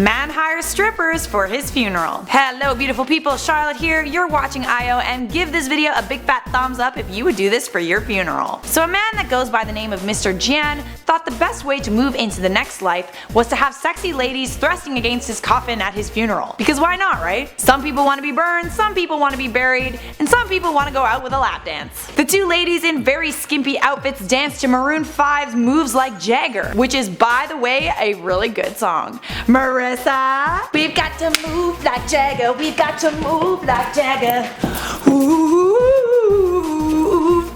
Man hires strippers for his funeral. Hello beautiful people, Charlotte here, you're watching IO, and give this video a big fat thumbs up if you would do this for your funeral. So a man that goes by the name of Mr. Jian thought the best way to move into the next life was to have sexy ladies thrusting against his coffin at his funeral. Because why not, right? Some people want to be burned, some people want to be buried, and some people want to go out with a lap dance. The two ladies in very skimpy outfits danced to Maroon 5's Moves Like Jagger, which is, by the way, a really good song. Marissa, we've got to move like Jagger, we've got to move like Jagger. Ooh.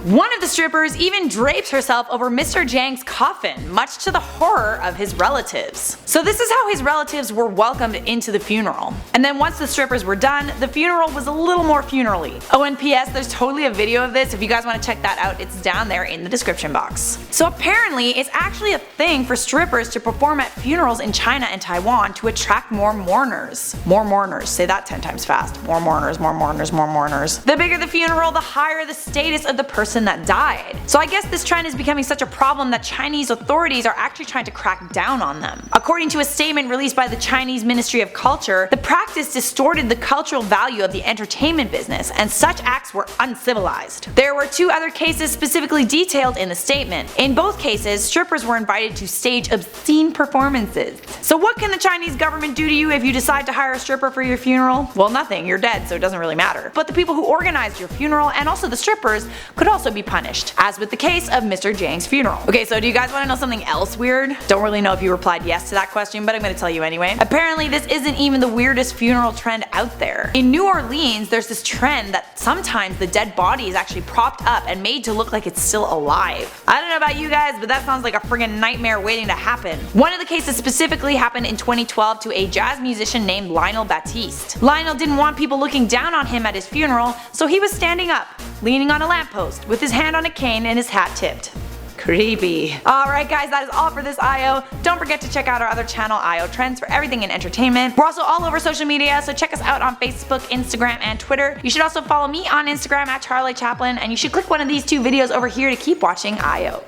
One of the strippers even drapes herself over Mr. Jiang's coffin, much to the horror of his relatives. So this is how his relatives were welcomed into the funeral. And then once the strippers were done, the funeral was a little more funeral-y. Oh, and PS, there's totally a video of this. If you guys want to check that out, it's down there in the description box. So apparently, it's actually a thing for strippers to perform at funerals in China and Taiwan to attract more mourners. More mourners. Say that 10 times fast. More mourners, more mourners, more mourners. The bigger the funeral, the higher the status of the person that died. So I guess this trend is becoming such a problem that Chinese authorities are actually trying to crack down on them. According to a statement released by the Chinese Ministry of Culture, the practice distorted the cultural value of the entertainment business, and such acts were uncivilized. There were two other cases specifically detailed in the statement. In both cases, strippers were invited to stage obscene performances. So what can the Chinese government do to you if you decide to hire a stripper for your funeral? Well, nothing, you're dead, so it doesn't really matter. But the people who organized your funeral and also the strippers could also be punished, as with the case of Mr. Jiang's funeral. Okay, so do you guys want to know something else weird? Don't really know if you replied yes to that question, but I'm gonna tell you anyway. Apparently this isn't even the weirdest funeral trend out there. In New Orleans, there's this trend that sometimes the dead body is actually propped up and made to look like it's still alive. I don't know about you guys, but that sounds like a friggin' nightmare waiting to happen. One of the cases specifically happened in 2012 to a jazz musician named Lionel Batiste. Lionel didn't want people looking down on him at his funeral, so he was standing up, leaning on a lamppost, with his hand on a cane and his hat tipped. Creepy. Alright guys, that is all for this IO. Don't forget to check out our other channel, IO Trends, for everything in entertainment. We're also all over social media, so check us out on Facebook, Instagram, and Twitter. You should also follow me on Instagram at Charlie Chaplin, and you should click one of these two videos over here to keep watching IO.